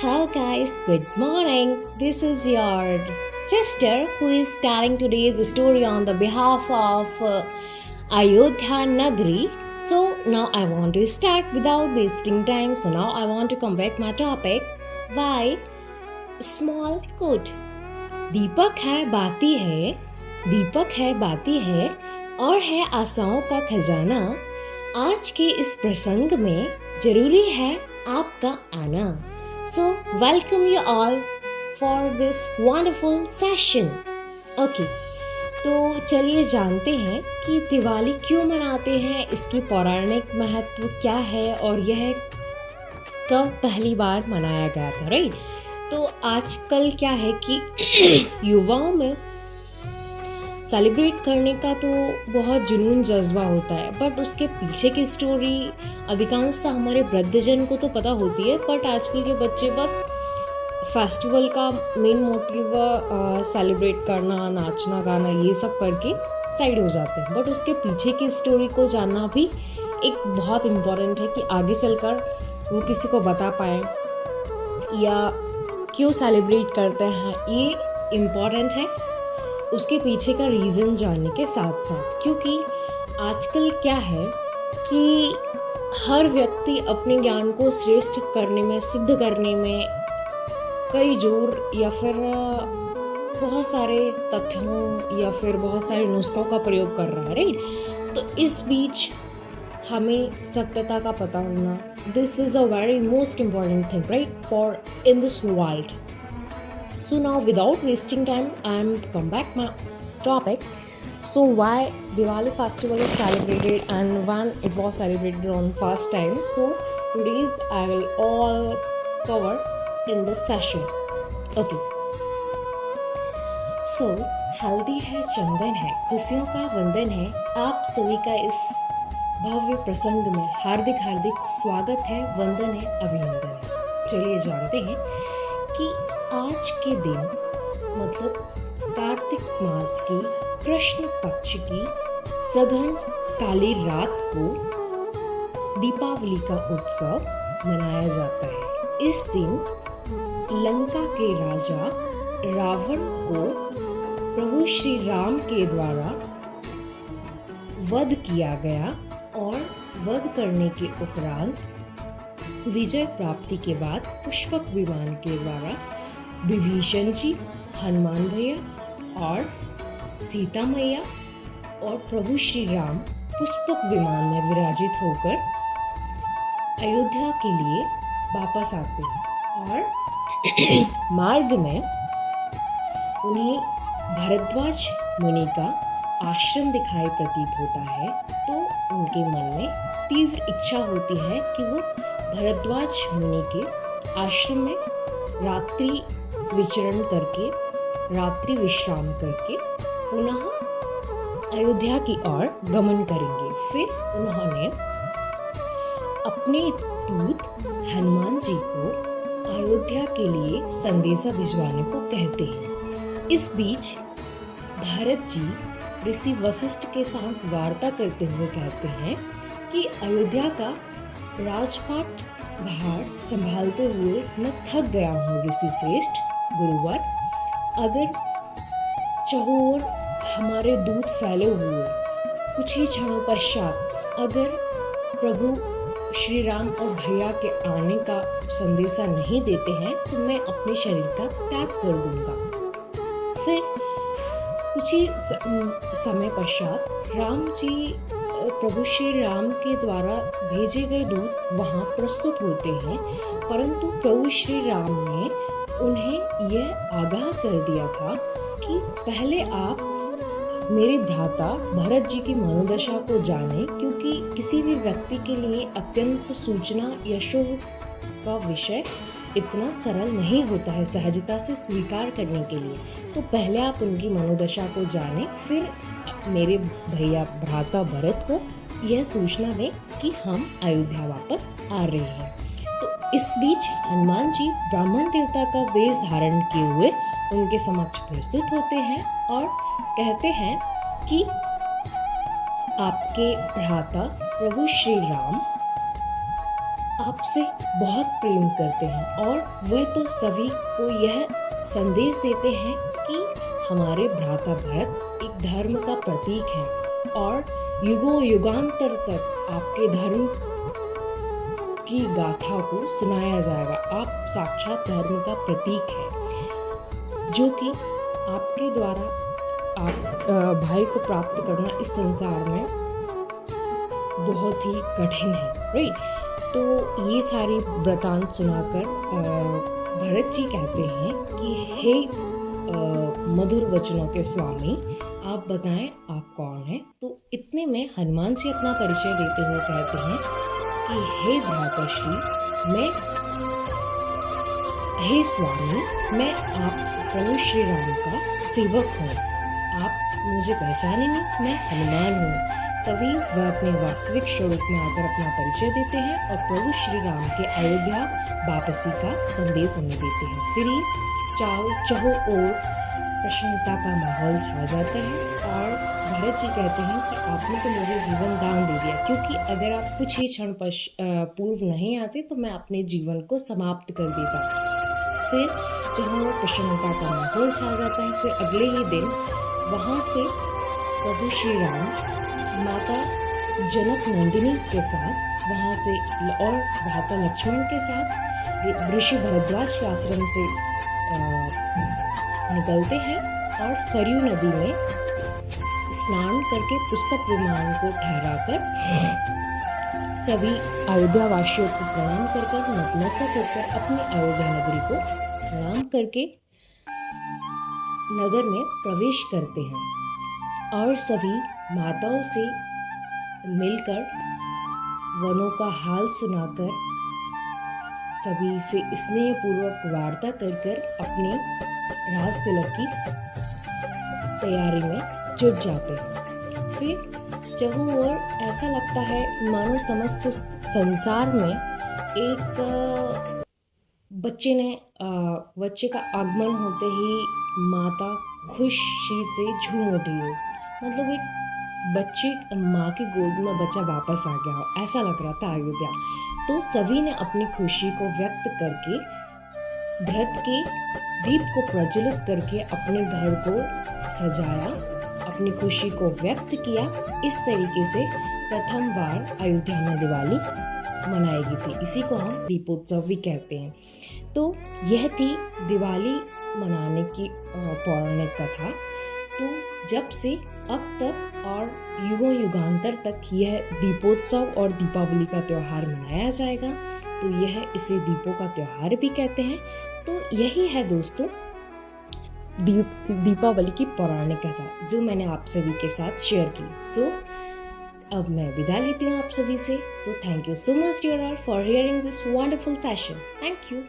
Hello, guys, good morning. This is your sister who is telling today's story on the behalf of Ayodhya Nagari. So, now I want to start without wasting time. So, now I want to come back my topic. Why? Small quote. दीपक है बाती है और है आशाओं का खजाना। आज के इस प्रसंग में जरूरी है आपका आना। So welcome you all for this wonderful session. Okay, तो चलिए जानते हैं कि दिवाली क्यों मनाते हैं, इसकी पौराणिक महत्व क्या है और यह कब पहली बार मनाया गया था, राइट? तो आजकल क्या है कि युवाओं में सेलिब्रेट करने का तो बहुत जुनून जज्बा होता है, बट उसके पीछे की स्टोरी अधिकांशतः हमारे वृद्धजन को तो पता होती है, बट आजकल के बच्चे बस फेस्टिवल का मेन मोटिव सेलिब्रेट करना, नाचना गाना ये सब करके साइड हो जाते हैं। बट उसके पीछे की स्टोरी को जानना भी एक बहुत इम्पॉर्टेंट है कि आगे चलकर वो किसी को बता पाए या क्यों सेलिब्रेट करते हैं, ये इम्पॉर्टेंट है उसके पीछे का रीज़न जानने के साथ साथ। क्योंकि आजकल क्या है कि हर व्यक्ति अपने ज्ञान को श्रेष्ठ करने में, सिद्ध करने में कई जोर या फिर बहुत सारे तथ्यों या फिर बहुत सारे नुस्खों का प्रयोग कर रहा है, राइट? तो इस बीच हमें सत्यता का पता होना, this is a very most important thing, right, for in this world. So now without wasting time, I am come back my topic. So why Diwali festival is celebrated and when it was celebrated on first time. So today's I will all cover in this session. Okay. So हल्दी है, चंदन है, खुशियों का वंदन है, आप सभी का इस भव्य प्रसंग में हार्दिक स्वागत है, वंदन है, अभिनंदन है। चलिए जानते हैं कि आज के दिन मतलब कार्तिक मास की कृष्ण पक्ष की सघन काली रात को दीपावली का उत्सव मनाया जाता है। इस दिन लंका के राजा रावण को प्रभु श्री राम के द्वारा वध किया गया और वध करने के उपरांत विजय प्राप्ति के बाद पुष्पक विमान के द्वारा विभीषण जी, हनुमान भैया और सीता मैया और प्रभु श्री राम पुष्पक विमान में विराजित होकर अयोध्या के लिए वापस आते हैं और मार्ग में उन्हें भरद्वाज मुनि का आश्रम दिखाई प्रतीत होता है। तो उनके मन में तीव्र इच्छा होती है कि वो भरद्वाज मुनि के आश्रम में रात्रि विचरण करके, रात्रि विश्राम करके पुनः अयोध्या की ओर गमन करेंगे। फिर उन्होंने अपने दूत हनुमान जी को अयोध्या के लिए संदेशा भिजवाने को कहते हैं। इस बीच भरत जी ऋषि वशिष्ठ के साथ वार्ता करते हुए कहते हैं कि अयोध्या का राजपाट भार संभालते हुए मैं थक गया हूँ ऋषि श्रेष्ठ गुरुवर। अगर चहुओर हमारे दूत फैले हुए कुछ ही क्षणों पश्चात अगर प्रभु श्री राम और भैया के आने का संदेशा नहीं देते हैं तो मैं अपने शरीर का त्याग कर दूंगा। फिर कुछ ही समय पश्चात राम जी प्रभु श्री राम के द्वारा भेजे गए दूत वहाँ प्रस्तुत होते हैं, परंतु प्रभु श्री राम ने उन्हें यह आगाह कर दिया था कि पहले आप मेरे भ्राता भरत जी की मनोदशा को जाने, क्योंकि किसी भी व्यक्ति के लिए अत्यंत सूचना या शुभ का विषय इतना सरल नहीं होता है सहजता से स्वीकार करने के लिए। तो पहले आप उनकी मनोदशा को जाने, फिर मेरे भैया भ्राता भरत को यह सूचना दें कि हम अयोध्या वापस आ रहे हैं। तो इस बीच हनुमान जी ब्राह्मण देवता का वेश धारण किए हुए उनके समक्ष प्रस्तुत होते हैं और कहते हैं कि आपके भ्राता प्रभु श्री राम आपसे बहुत प्रेम करते हैं और वह तो सभी को यह संदेश देते हैं कि हमारे भ्राता भरत एक धर्म का प्रतीक है और युगों युगांतर तक आपके धर्म की गाथा को सुनाया जाएगा। आप साक्षात धर्म का प्रतीक है जो कि आपके द्वारा आप भाई को प्राप्त करना इस संसार में बहुत ही कठिन है, राइट। तो ये सारी वृतांत सुनाकर भरत जी कहते हैं कि हे मधुर वचनों के स्वामी, आप बताएं आप कौन हैं। तो इतने में हनुमान जी अपना परिचय देते हुए कहते हैं कि हे भ्राताश्री, हे स्वामी, मैं आप प्रभु श्री राम का सेवक हूँ। आप मुझे पहचाने नहीं, मैं हनुमान हूँ। तभी वह अपने वास्तविक स्वरूप में आकर अपना परिचय देते हैं और प्रभु श्री राम के अयोध्या वापसी का संदेश उन्हें देते हैं। फिर ही चारों ओर प्रसन्नता का माहौल छा जाता है और भरत जी कहते हैं कि आपने तो मुझे जीवन दान दे दिया, क्योंकि अगर आप कुछ ही क्षण पूर्व नहीं आते तो मैं अपने जीवन को समाप्त कर देता। फिर जहाँ वो प्रसन्नता का माहौल छा जाता है, फिर अगले ही दिन वहाँ से प्रभु श्री राम माता जनक नंदिनी के साथ वहाँ से और भ्राता लक्ष्मण के साथ ऋषि भरद्वाज के आश्रम से निकलते हैं और सरयू नदी में स्नान करके पुष्पक विमान को ठहराकर सभी अयोध्या वासियों को प्रणाम कर नतमस्तक होकर अपनी अयोध्या नगरी को प्रणाम करके नगर में प्रवेश करते हैं और सभी माताओं से मिलकर वनों का हाल सुनाकर सभी से स्नेहपूर्वक वार्ता कर अपने राज तिलक की तैयारी में जुट जाते हैं। फिर चारों ओर ऐसा लगता है मानो समस्त संसार में एक बच्चे का आगमन होते ही माता खुशी से झूम उठी हो। मतलब एक माँ की गोद में बच्चा वापस आ गया हो, ऐसा लग रहा था अयोध्या। तो सभी ने अपनी खुशी को व्यक्त करके भरत के दीप को प्रज्वलित करके अपने घर को सजाया, अपनी खुशी को व्यक्त किया। इस तरीके से प्रथम बार अयोध्या में दिवाली मनाई गई थी। इसी को हम दीपोत्सव भी कहते हैं। तो यह थी दिवाली मनाने की पौराणिक कथा। तो जब से अब तक और युगों युगांतर तक यह दीपोत्सव और दीपावली का त्यौहार मनाया जाएगा। तो यह इसे दीपों का त्यौहार भी कहते हैं। तो यही है दोस्तों दीपावली की पौराणिक कथा जो मैंने आप सभी के साथ शेयर की। सो अब मैं विदा लेती हूँ आप सभी से। So thank you so much dear all for hearing this wonderful session. Thank you.